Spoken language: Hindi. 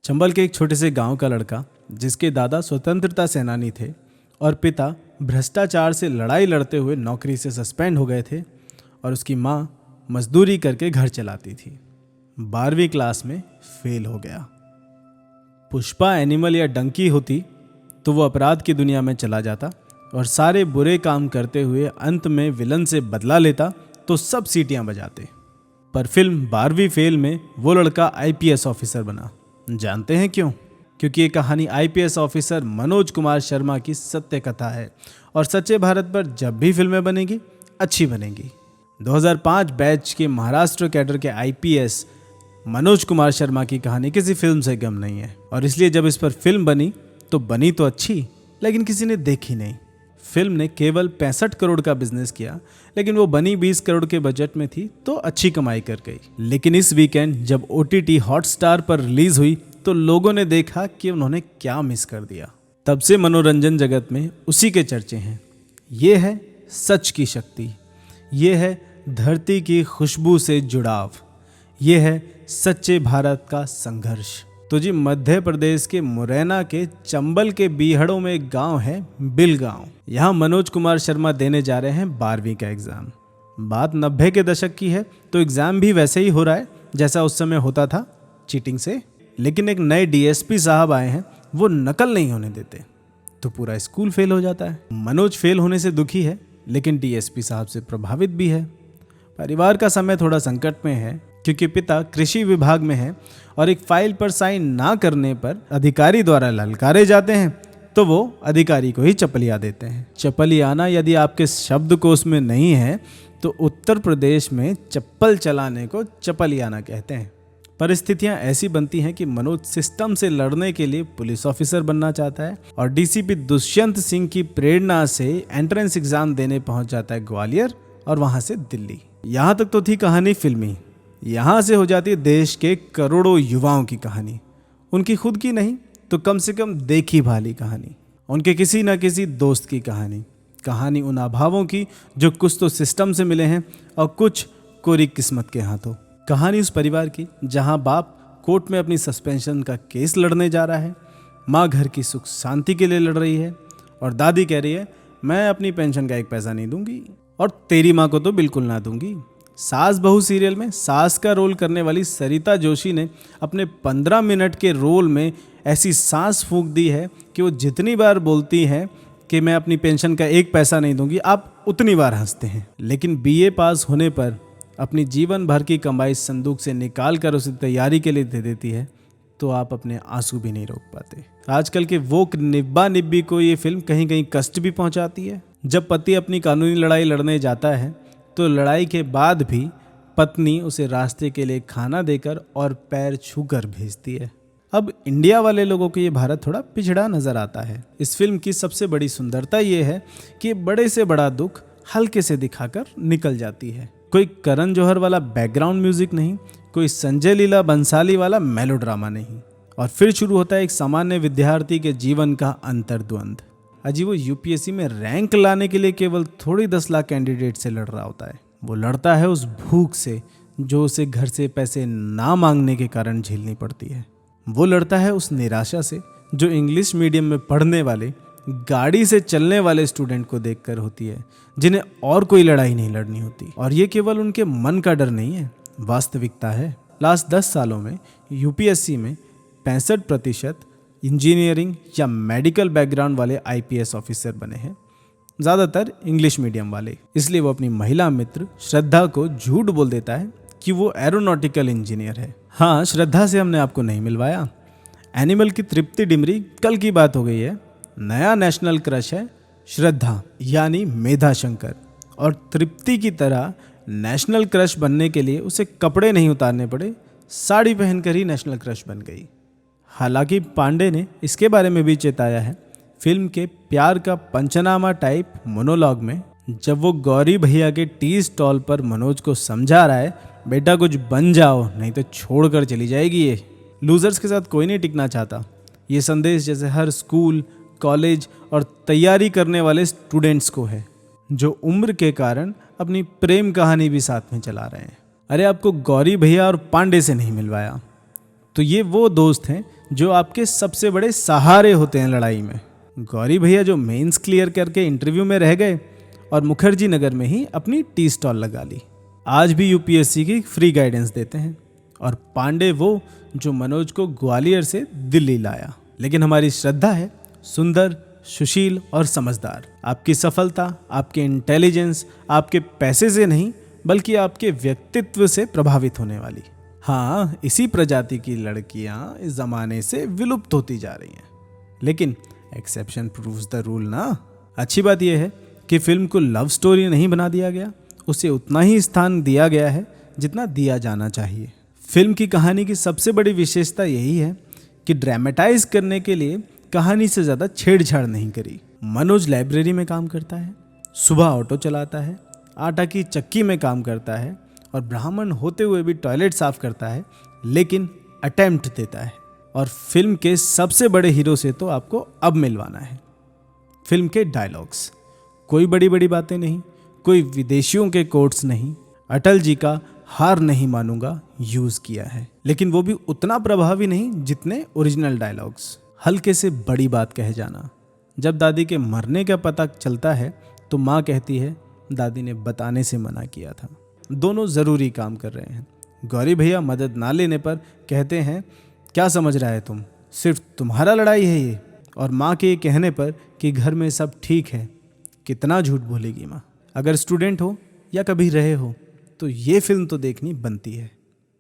चंबल के एक छोटे से गांव का लड़का जिसके दादा स्वतंत्रता सेनानी थे और पिता भ्रष्टाचार से लड़ाई लड़ते हुए नौकरी से सस्पेंड हो गए थे और उसकी माँ मजदूरी करके घर चलाती थी। 12वीं क्लास में फेल हो गया। पुष्पा एनिमल या डंकी होती तो वो अपराध की दुनिया में चला जाता और सारे बुरे काम करते हुए अंत में विलन से बदला लेता तो सब सीटियां बजाते। पर फिल्म 12वीं फेल में वो लड़का आईपीएस ऑफिसर बना। जानते हैं क्यों? क्योंकि ये कहानी आईपीएस ऑफिसर मनोज कुमार शर्मा की सत्य कथा है और सच्चे भारत पर जब भी फिल्में बनेगी अच्छी बनेगी। 2005 बैच के महाराष्ट्र कैडर के आईपीएस मनोज कुमार शर्मा की कहानी किसी फिल्म से कम नहीं है और इसलिए जब इस पर फिल्म बनी तो अच्छी, लेकिन किसी ने देखी नहीं। फिल्म ने केवल 65 करोड़ का बिजनेस किया, लेकिन वो बनी 20 करोड़ के बजट में थी तो अच्छी कमाई कर गई। लेकिन इस वीकेंड जब ओटीटी हॉटस्टार पर रिलीज हुई तो लोगों ने देखा कि उन्होंने क्या मिस कर दिया। तब से मनोरंजन जगत में उसी के चर्चे हैं। ये है सच की शक्ति, ये है धरती की खुशबू से जुड़ाव, ये है सच्चे भारत का संघर्ष। तो जी मध्य प्रदेश के मुरैना के चंबल के बीहड़ों में एक गांव है बिल गांव। यहाँ मनोज कुमार शर्मा देने जा रहे हैं 12वीं का एग्जाम। बात 90 के दशक की है तो एग्जाम भी वैसे ही हो रहा है जैसा उस समय होता था, चीटिंग से। लेकिन एक नए डीएसपी साहब आए हैं, वो नकल नहीं होने देते तो पूरा स्कूल फेल हो जाता है। मनोज फेल होने से दुखी है लेकिन डीएसपी साहब से प्रभावित भी है। परिवार का समय थोड़ा संकट में है क्योंकि पिता कृषि विभाग में है और एक फाइल पर साइन ना करने पर अधिकारी द्वारा ललकारे जाते हैं तो वो अधिकारी को ही चपलिया देते हैं। चपलियाना यदि आपके शब्दकोश में नहीं है तो उत्तर प्रदेश में चप्पल चलाने को चपलियाना कहते हैं। परिस्थितियां ऐसी बनती हैं कि मनोज सिस्टम से लड़ने के लिए पुलिस ऑफिसर बनना चाहता है और डीसीपी दुष्यंत सिंह की प्रेरणा से एंट्रेंस एग्जाम देने पहुंच जाता है ग्वालियर और वहां से दिल्ली। यहां तक तो थी कहानी फिल्मी, यहाँ से हो जाती है देश के करोड़ों युवाओं की कहानी। उनकी खुद की नहीं तो कम से कम देखी भाली कहानी, उनके किसी न किसी दोस्त की कहानी उन अभावों की जो कुछ तो सिस्टम से मिले हैं और कुछ कोरी किस्मत के हाथों। कहानी उस परिवार की जहाँ बाप कोर्ट में अपनी सस्पेंशन का केस लड़ने जा रहा है, माँ घर की सुख शांति के लिए लड़ रही है और दादी कह रही है मैं अपनी पेंशन का एक पैसा नहीं दूंगी और तेरी माँ को तो बिल्कुल ना दूंगी। सास बहू सीरियल में सास का रोल करने वाली सरिता जोशी ने अपने 15 मिनट के रोल में ऐसी सांस फूंक दी है कि वो जितनी बार बोलती हैं कि मैं अपनी पेंशन का एक पैसा नहीं दूंगी, आप उतनी बार हंसते हैं। लेकिन बीए पास होने पर अपनी जीवन भर की कमाई संदूक से निकाल कर उसे तैयारी के लिए दे देती है तो आप अपने आंसू भी नहीं रोक पाते। आजकल के वोक निब्बा निब्बी को ये फिल्म कहीं कहीं कष्ट भी पहुंचाती है। जब पति अपनी कानूनी लड़ाई लड़ने जाता है तो लड़ाई के बाद भी पत्नी उसे रास्ते के लिए खाना देकर और पैर छूकर भेजती है। अब इंडिया वाले लोगों को ये भारत थोड़ा पिछड़ा नजर आता है। इस फिल्म की सबसे बड़ी सुंदरता ये है कि बड़े से बड़ा दुख हल्के से दिखाकर निकल जाती है। कोई करण जौहर वाला बैकग्राउंड म्यूजिक नहीं, कोई संजय लीला बंसाली वाला मेलोड्रामा नहीं, और फिर शुरू होता है एक सामान्य विद्यार्थी के जीवन का अंतर्द्वंद। अजी वो यूपीएससी में रैंक लाने के लिए केवल थोड़ी 10 लाख कैंडिडेट से लड़ रहा होता है। वो लड़ता है उस भूख से जो उसे घर से पैसे ना मांगने के कारण झेलनी पड़ती है। वो लड़ता है उस निराशा से जो इंग्लिश मीडियम में पढ़ने वाले गाड़ी से चलने वाले स्टूडेंट को देखकर होती है, जिन्हें और कोई लड़ाई नहीं लड़नी होती। और ये केवल उनके मन का डर नहीं है, वास्तविकता है। लास्ट 10 सालों में यूपीएससी में 65% इंजीनियरिंग या मेडिकल बैकग्राउंड वाले आईपीएस ऑफिसर बने हैं, ज़्यादातर इंग्लिश मीडियम वाले। इसलिए वो अपनी महिला मित्र श्रद्धा को झूठ बोल देता है कि वो एरोनॉटिकल इंजीनियर है। हाँ, श्रद्धा से हमने आपको नहीं मिलवाया। एनिमल की तृप्ति डिमरी कल की बात हो गई है। नया नेशनल क्रश है श्रद्धा यानी मेधा शंकर, और तृप्ति की तरह नेशनल क्रश बनने के लिए उसे कपड़े नहीं उतारने पड़े, साड़ी पहनकर ही नेशनल क्रश बन गई। हालांकि पांडे ने इसके बारे में भी चेताया है फिल्म के प्यार का पंचनामा टाइप मोनोलॉग में, जब वो गौरी भैया के टी स्टॉल पर मनोज को समझा रहा है बेटा कुछ बन जाओ नहीं तो छोड़कर चली जाएगी ये। लूजर्स के साथ कोई नहीं टिकना चाहता। ये संदेश जैसे हर स्कूल, कॉलेज और तैयारी करने वाले स्टूडेंट्स को है जो उम्र के कारण अपनी प्रेम कहानी भी साथ में चला रहे हैं। अरे आपको गौरी भैया और पांडे से नहीं मिलवाया तो ये वो दोस्त हैं जो आपके सबसे बड़े सहारे होते हैं लड़ाई में। गौरी भैया जो मेंस क्लियर करके इंटरव्यू में रह गए और मुखर्जी नगर में ही अपनी टी स्टॉल लगा ली। आज भी यूपीएससी की फ्री गाइडेंस देते हैं। और पांडे वो जो मनोज को ग्वालियर से दिल्ली लाया। लेकिन हमारी श्रद्धा है सुंदर, सुशील और समझदार। आपकी सफलता आपके इंटेलिजेंस, आपके पैसे से नहीं बल्कि आपके व्यक्तित्व से प्रभावित होने वाली। हाँ, इसी प्रजाति की लड़कियां इस जमाने से विलुप्त होती जा रही हैं, लेकिन एक्सेप्शन प्रूव्स द रूल ना। अच्छी बात यह है कि फिल्म को लव स्टोरी नहीं बना दिया गया, उसे उतना ही स्थान दिया गया है जितना दिया जाना चाहिए। फिल्म की कहानी की सबसे बड़ी विशेषता यही है कि ड्रामेटाइज करने के लिए कहानी से ज़्यादा छेड़छाड़ नहीं करी। मनोज लाइब्रेरी में काम करता है, सुबह ऑटो चलाता है, आटा की चक्की में काम करता है और ब्राह्मण होते हुए भी टॉयलेट साफ करता है, लेकिन अटेम्प्ट देता है। और फिल्म के सबसे बड़े हीरो से तो आपको अब मिलवाना है। फिल्म के डायलॉग्स, कोई बड़ी बड़ी बातें नहीं, कोई विदेशियों के कोट्स नहीं, अटल जी का हार नहीं मानूंगा यूज किया है, लेकिन वो भी उतना प्रभावी नहीं जितने ओरिजिनल डायलॉग्स। हल्के से बड़ी बात कह जाना, जब दादी के मरने का पता चलता है तो माँ कहती है दादी ने बताने से मना किया था। दोनों ज़रूरी काम कर रहे हैं। गौरी भैया मदद ना लेने पर कहते हैं क्या समझ रहा है तुम, सिर्फ तुम्हारा लड़ाई है ये। और माँ के ये कहने पर कि घर में सब ठीक है, कितना झूठ बोलेगी माँ। अगर स्टूडेंट हो या कभी रहे हो तो ये फिल्म तो देखनी बनती है।